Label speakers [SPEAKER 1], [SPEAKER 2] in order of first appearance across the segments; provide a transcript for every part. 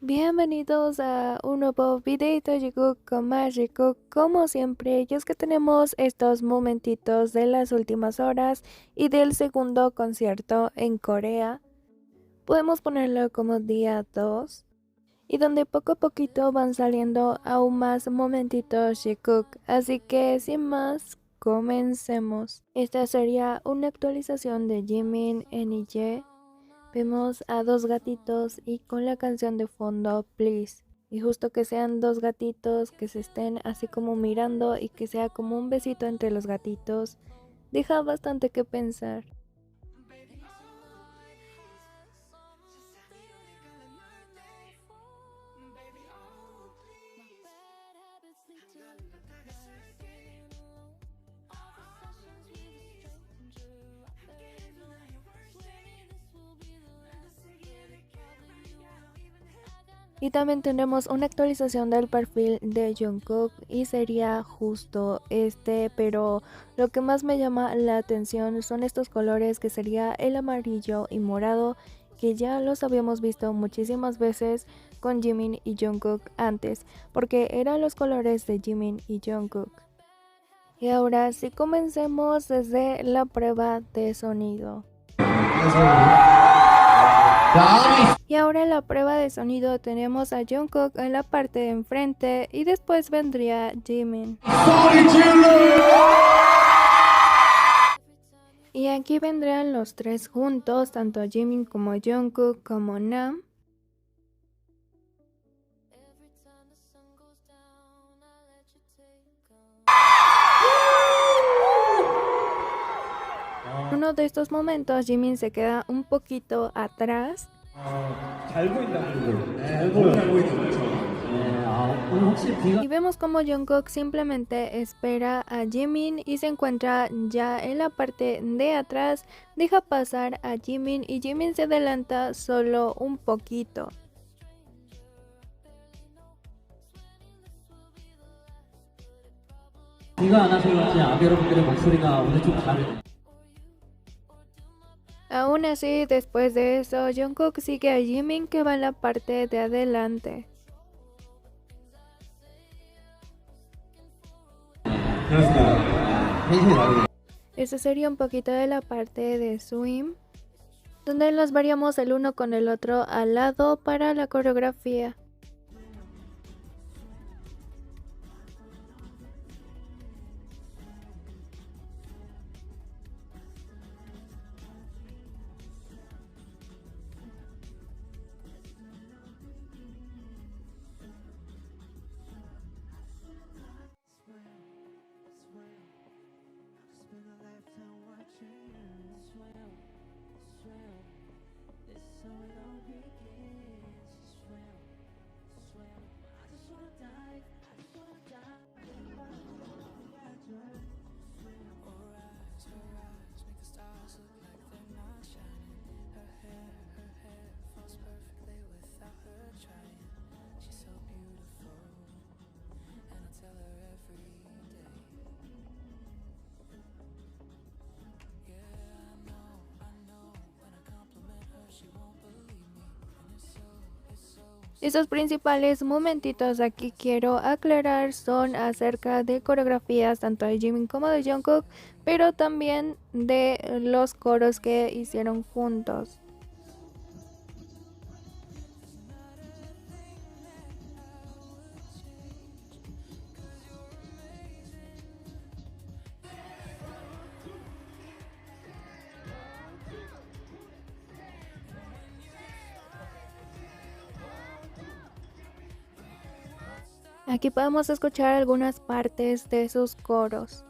[SPEAKER 1] Bienvenidos a un nuevo videito de Jungkook con más Jungkook. Como siempre, y es que tenemos estos momentitos de las últimas horas y del segundo concierto en Corea. Podemos ponerlo como día 2 y donde poco a poquito van saliendo aún más momentitos Jungkook. Así que sin más, comencemos. Esta sería una actualización de Jimin en IE. Vemos a dos gatitos y con la canción de fondo Please. Y justo que sean dos gatitos que se estén así como mirando y que sea como un besito entre los gatitos, deja bastante que pensar. Y también tendremos una actualización del perfil de Jungkook y sería justo este, pero lo que más me llama la atención son estos colores que sería el amarillo y morado, que ya los habíamos visto muchísimas veces con Jimin y Jungkook antes, porque eran los colores de Jimin y Jungkook. Y ahora sí comencemos desde la prueba de sonido. Y ahora en la prueba de sonido tenemos a Jungkook en la parte de enfrente y después vendría Jimin. Y aquí vendrían los tres juntos, tanto Jimin como Jungkook como Nam. En uno de estos momentos Jimin se queda un poquito atrás. Y vemos como Jungkook simplemente espera a Jimin y se encuentra ya en la parte de atrás, deja pasar a Jimin y Jimin se adelanta solo un poquito. Aún así, después de eso, Jungkook sigue a Jimin que va en la parte de adelante. Eso sería un poquito de la parte de Swim, donde nos veríamos el uno con el otro al lado para la coreografía. Esos principales momentitos aquí quiero aclarar son acerca de coreografías tanto de Jimin como de Jungkook, pero también de los coros que hicieron juntos. Aquí podemos escuchar algunas partes de sus coros.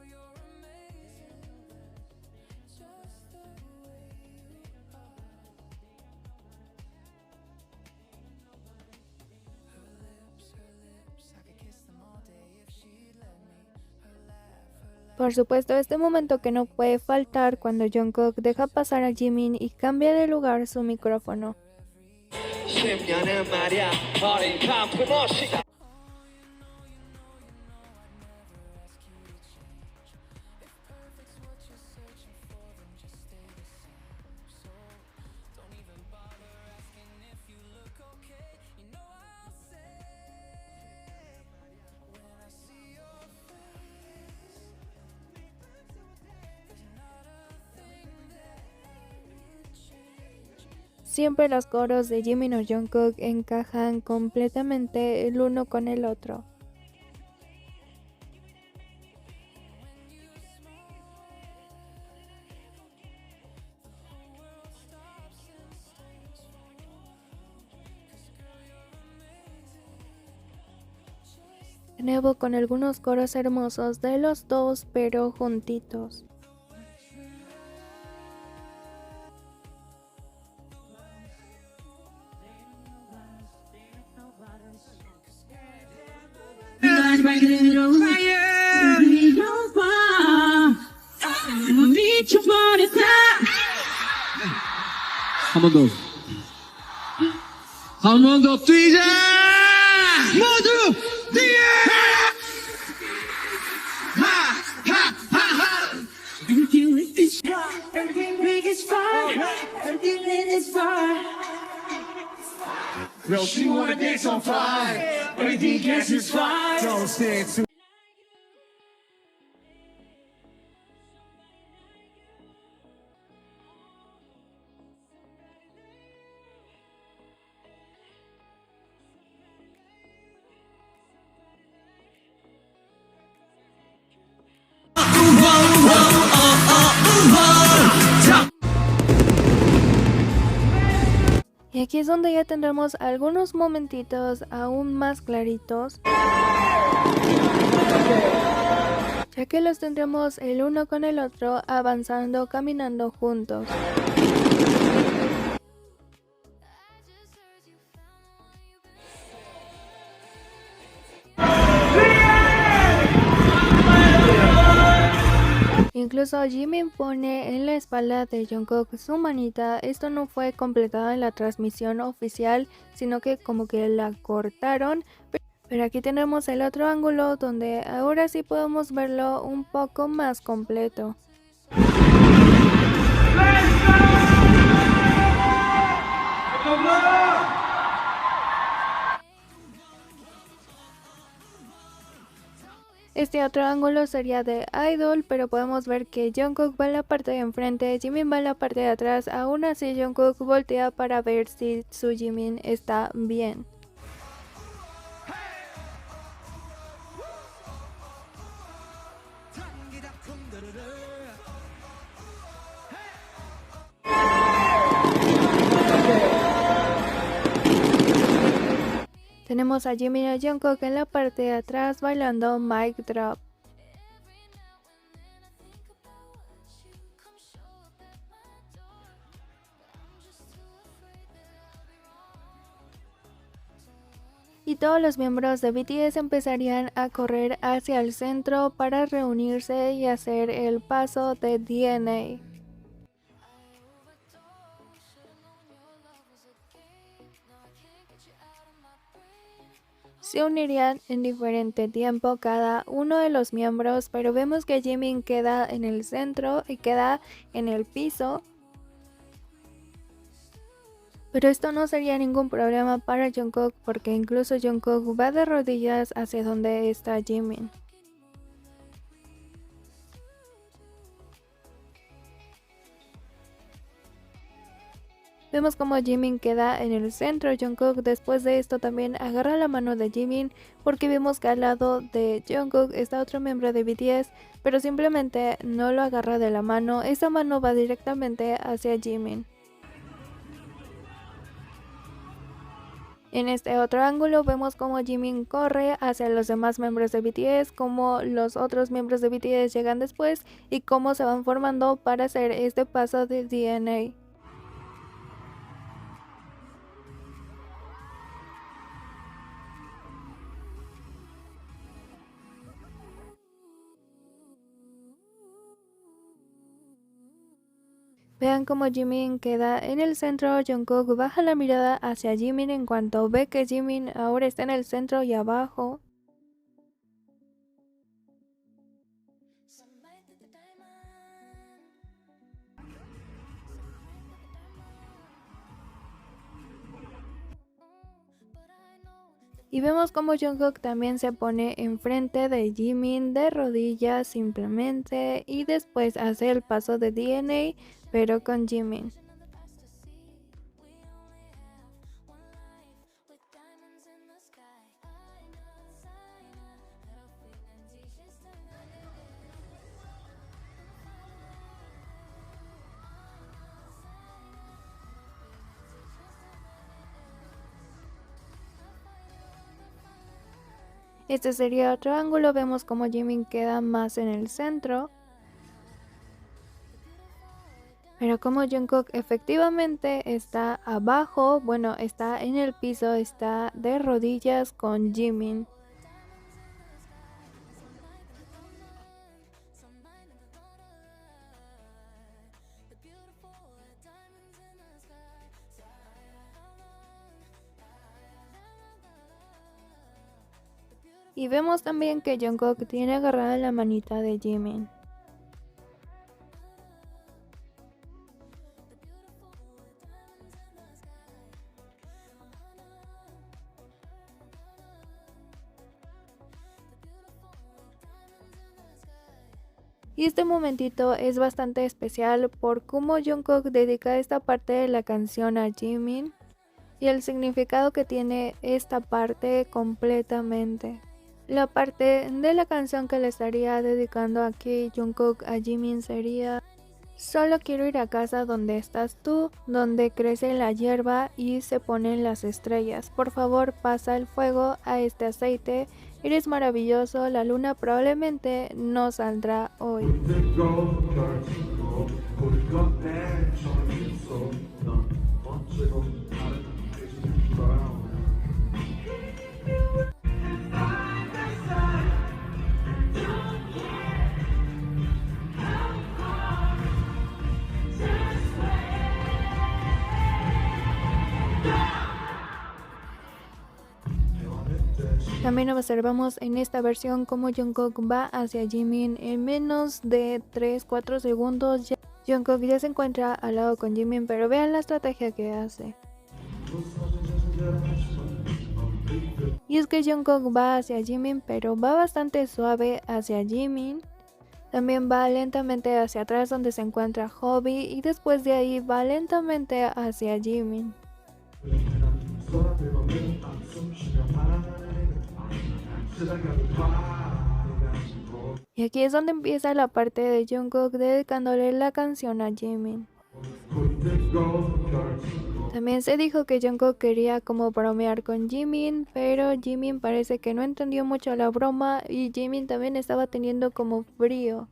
[SPEAKER 1] Por supuesto, este momento que no puede faltar cuando Jungkook deja pasar a Jimin y cambia de lugar su micrófono. Siempre los coros de Jimin o Jungkook encajan completamente el uno con el otro. De nuevo con algunos coros hermosos de los dos, pero juntitos.
[SPEAKER 2] 한 번 더 뛰자! 모두 뛰어!
[SPEAKER 3] Everything is fine. Everything is fine.
[SPEAKER 2] Yo, she wanna dance on fire. Everything else is fine. Don't stand too.
[SPEAKER 1] Y aquí es donde ya tendremos algunos momentitos aún más claritos, ya que los tendremos el uno con el otro avanzando, caminando juntos. Incluso Jimin pone en la espalda de Jungkook su manita. Esto no fue completado en la transmisión oficial, sino que como que la cortaron. Pero aquí tenemos el otro ángulo donde ahora sí podemos verlo un poco más completo. Este otro ángulo sería de Idol, pero podemos ver que Jungkook va en la parte de enfrente, Jimin va en la parte de atrás. Aún así Jungkook voltea para ver si su Jimin está bien. Tenemos a Jimin y a Jungkook en la parte de atrás bailando Mic Drop. Y todos los miembros de BTS empezarían a correr hacia el centro para reunirse y hacer el paso de DNA. Se unirían en diferente tiempo cada uno de los miembros, pero vemos que Jimin queda en el centro y queda en el piso. Pero esto no sería ningún problema para Jungkook, porque incluso Jungkook va de rodillas hacia donde está Jimin. Vemos como Jimin queda en el centro. Jungkook después de esto también agarra la mano de Jimin, porque vemos que al lado de Jungkook está otro miembro de BTS, pero simplemente no lo agarra de la mano. Esa mano va directamente hacia Jimin. En este otro ángulo vemos como Jimin corre hacia los demás miembros de BTS, como los otros miembros de BTS llegan después y cómo se van formando para hacer este paso de DNA. Vean como Jimin queda en el centro. Jungkook baja la mirada hacia Jimin en cuanto ve que Jimin ahora está en el centro y abajo. Y vemos como Jungkook también se pone enfrente de Jimin de rodillas simplemente y después hace el paso de DNA pero con Jimin. Este sería otro ángulo, vemos como Jimin queda más en el centro. Pero como Jungkook efectivamente está abajo, bueno, está en el piso, está de rodillas con Jimin. Y vemos también que Jungkook tiene agarrada la manita de Jimin. Y este momentito es bastante especial por cómo Jungkook dedica esta parte de la canción a Jimin y el significado que tiene esta parte completamente. La parte de la canción que le estaría dedicando aquí Jungkook a Jimin sería: solo quiero ir a casa donde estás tú, donde crece la hierba y se ponen las estrellas. Por favor, pasa el fuego a este aceite. Eres maravilloso, la luna probablemente no saldrá hoy. También observamos en esta versión cómo Jungkook va hacia Jimin en menos de 3-4 segundos. Jungkook ya se encuentra al lado con Jimin, pero vean la estrategia que hace. Y es que Jungkook va hacia Jimin, pero va bastante suave hacia Jimin. También va lentamente hacia atrás donde se encuentra Hobby y después de ahí va lentamente hacia Jimin. Y aquí es donde empieza la parte de Jungkook dedicándole la canción a Jimin. También se dijo que Jungkook quería como bromear con Jimin, pero Jimin parece que no entendió mucho la broma y Jimin también estaba teniendo como frío.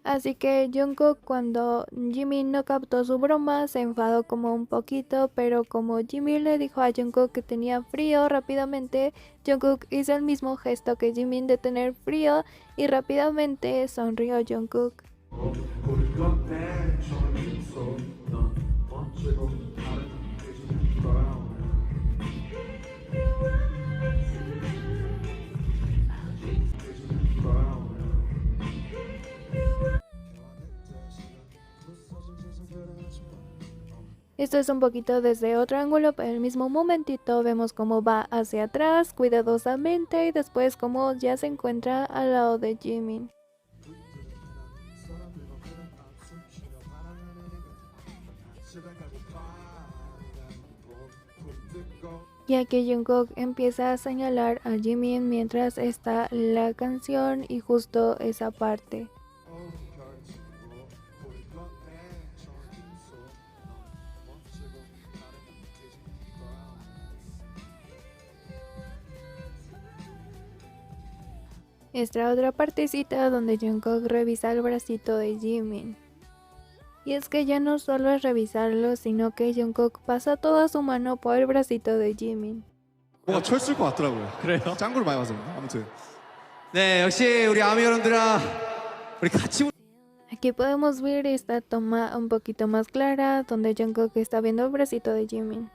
[SPEAKER 1] Así que Jungkook, cuando Jimin no captó su broma, se enfadó como un poquito, pero como Jimin le dijo a Jungkook que tenía frío, rápidamente Jungkook hizo el mismo gesto que Jimin de tener frío y rápidamente sonrió Jungkook. Esto es un poquito desde otro ángulo, pero en el mismo momentito vemos cómo va hacia atrás cuidadosamente y después cómo ya se encuentra al lado de Jimin. Y aquí Jungkook empieza a señalar a Jimin mientras está la canción y justo esa parte. Esta otra partecita donde Jungkook revisa el bracito de Jimin. Y es que ya no solo es revisarlo, sino que Jungkook pasa toda su mano por el bracito de Jimin.
[SPEAKER 4] 뭔가 철수일 것 같더라고요.
[SPEAKER 5] 그래요?
[SPEAKER 4] 짱구를 많이 봐서 아무튼.
[SPEAKER 5] 네, 역시 우리 아미 여러분들아, 우리 같이
[SPEAKER 1] Aquí podemos ver esta toma un poquito más clara, donde Jungkook está viendo el bracito de Jimin.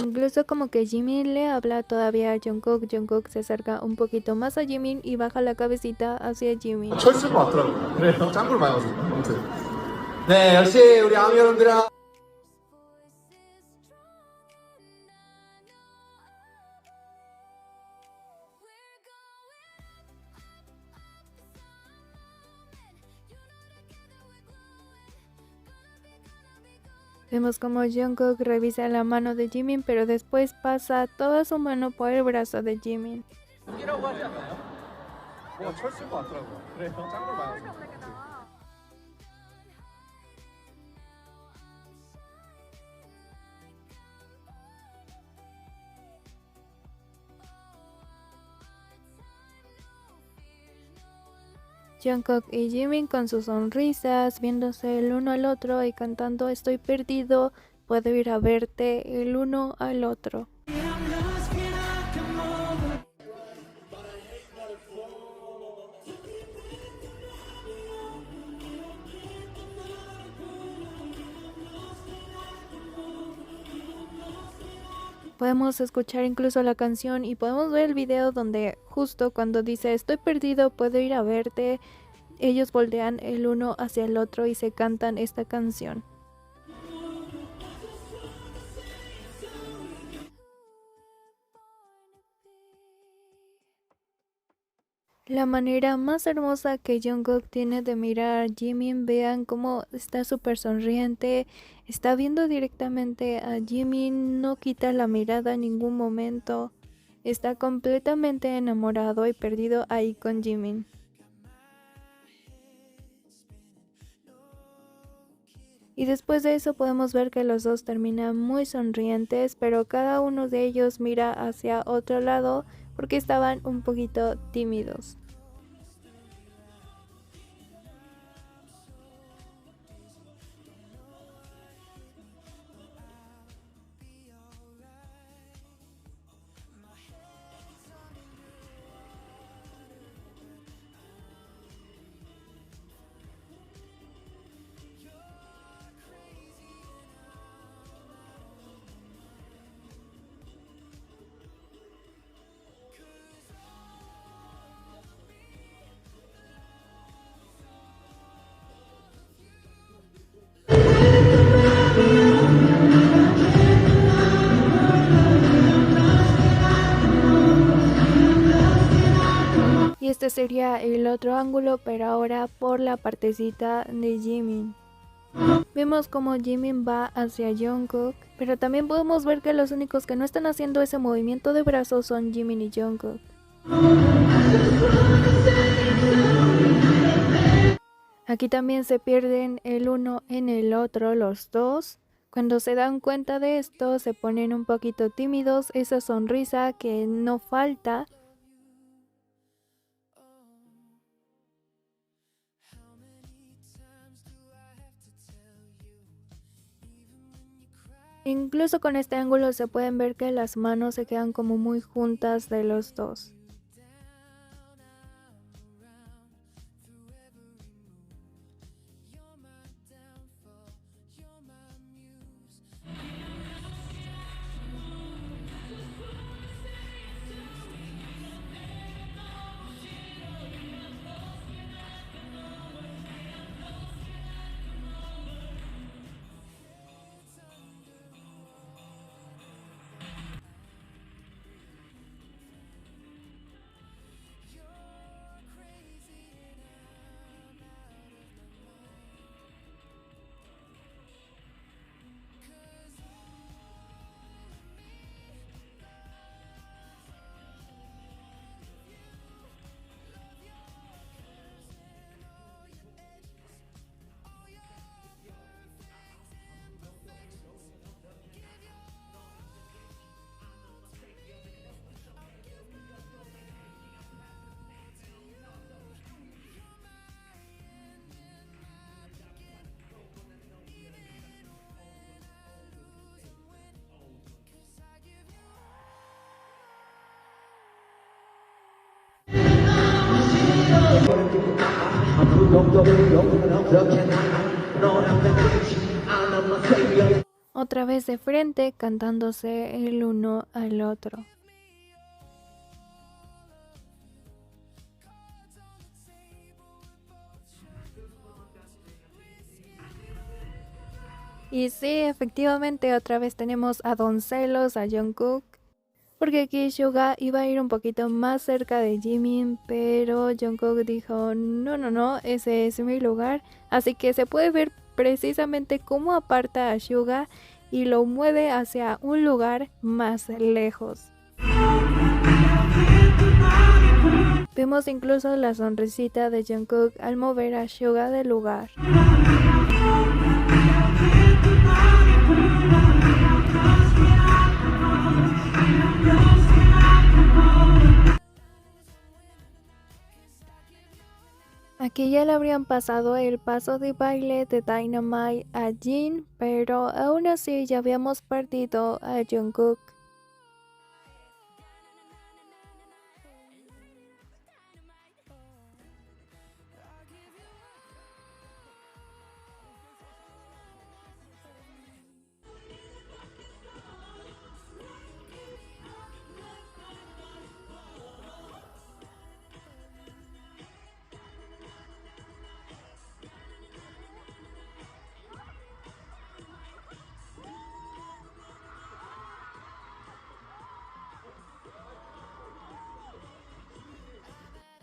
[SPEAKER 1] Incluso como que Jimin le habla todavía a Jungkook. Jungkook se acerca un poquito más a Jimin y baja la cabecita hacia Jimin.
[SPEAKER 4] 철수일 것 같더라고요.
[SPEAKER 5] 그래요?
[SPEAKER 4] 짱구를 많이 봐서 아무튼.
[SPEAKER 5] 네, 역시 우리 아미 여러분들아.
[SPEAKER 1] Vemos como Jungkook revisa la mano de Jimin, pero después pasa toda su mano por el brazo de Jimin.
[SPEAKER 4] 뭔가 철수일 것 같더라고요.
[SPEAKER 5] 그래요?
[SPEAKER 4] 짱구를 많이 봐서.
[SPEAKER 1] Jungkook y Jimin con sus sonrisas, viéndose el uno al otro y cantando "Estoy perdido, puedo ir a verte" el uno al otro. Podemos escuchar incluso la canción y podemos ver el video donde justo cuando dice "Estoy perdido, puedo ir a verte", ellos voltean el uno hacia el otro y se cantan esta canción. La manera más hermosa que Jungkook tiene de mirar a Jimin, vean cómo está súper sonriente, está viendo directamente a Jimin, no quita la mirada en ningún momento, está completamente enamorado y perdido ahí con Jimin. Y después de eso podemos ver que los dos terminan muy sonrientes, pero cada uno de ellos mira hacia otro lado porque estaban un poquito tímidos. Y este sería el otro ángulo, pero ahora por la partecita de Jimin. Vemos como Jimin va hacia Jungkook, pero también podemos ver que los únicos que no están haciendo ese movimiento de brazos son Jimin y Jungkook. Aquí también se pierden el uno en el otro los dos. Cuando se dan cuenta de esto se ponen un poquito tímidos, esa sonrisa que no falta. Incluso con este ángulo se pueden ver que las manos se quedan como muy juntas de los dos. Otra vez de frente, cantándose el uno al otro. Y sí, efectivamente, otra vez tenemos a Doncelos, a Jungkook. Porque aquí Suga iba a ir un poquito más cerca de Jimin, pero Jungkook dijo no, ese es mi lugar. Así que se puede ver precisamente cómo aparta a Suga y lo mueve hacia un lugar más lejos. Vemos incluso la sonrisita de Jungkook al mover a Suga del lugar. que ya le habrían pasado el paso de baile de Dynamite a Jin, pero aún así ya habíamos perdido a Jungkook.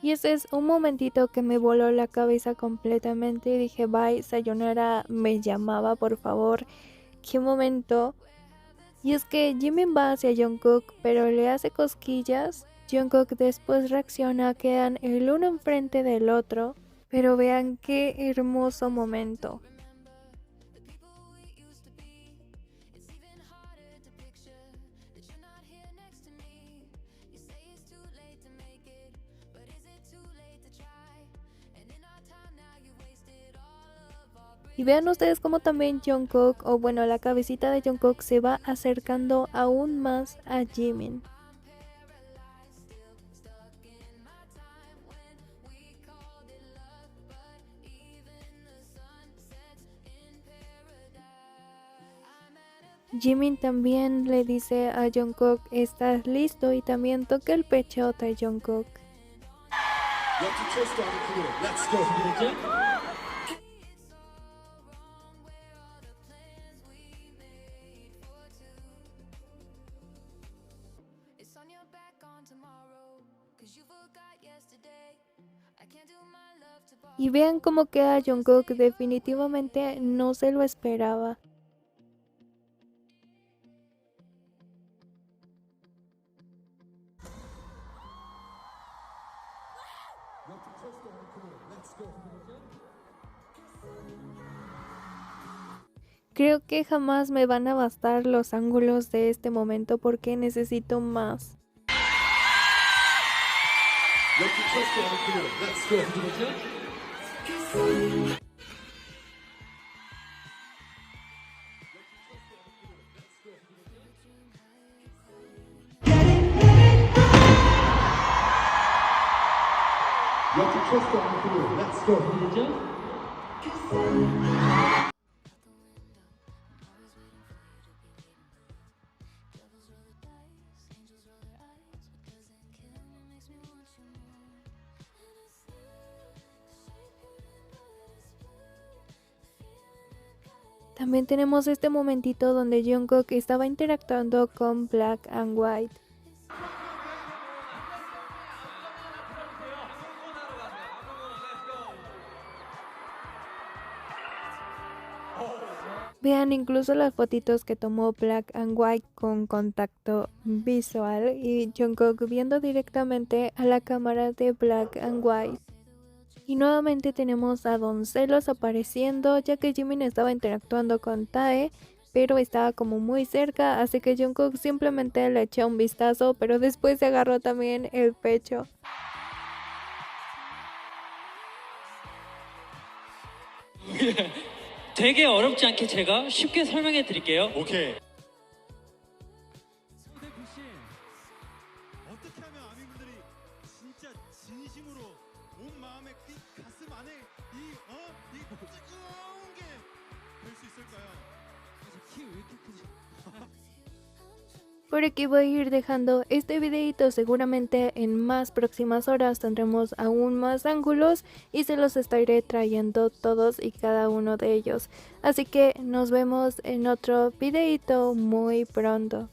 [SPEAKER 1] Y ese es un momentito que me voló la cabeza completamente y dije, bye, Sayonara me llamaba, por favor. Qué momento. Y es que Jimin va hacia Jungkook, pero le hace cosquillas. Jungkook después reacciona, quedan el uno enfrente del otro. Pero vean qué hermoso momento. Y vean ustedes cómo también Jungkook, o bueno, la cabecita de Jungkook se va acercando aún más a Jimin. Jimin también le dice a Jungkook, ¿estás listo? Y también toca el pecho de Jungkook. Y vean cómo queda Jungkook, definitivamente no se lo esperaba. Creo que jamás me van a bastar los ángulos de este momento porque necesito más. También tenemos este momentito donde Jungkook estaba interactuando con Black and White. Vean incluso las fotitos que tomó Black and White con contacto visual y Jungkook viendo directamente a la cámara de Black and White. Y nuevamente tenemos a Doncelos apareciendo, ya que Jimin estaba interactuando con Tae, pero estaba como muy cerca, así que Jungkook simplemente le echó un vistazo, pero después se agarró también el pecho.
[SPEAKER 6] 되게 어렵지 않게 제가 쉽게 설명해 드릴게요.
[SPEAKER 4] 오케이.
[SPEAKER 7] 어떻게 하면 아미분들이 진짜 진심으로 온 마음에 이 가슴 안에 이 뜨거운 게 될 수 있을까요? 키 왜 이렇게 크지?
[SPEAKER 1] Por aquí voy a ir dejando este videito, seguramente en más próximas horas tendremos aún más ángulos y se los estaré trayendo todos y cada uno de ellos. Así que nos vemos en otro videito muy pronto.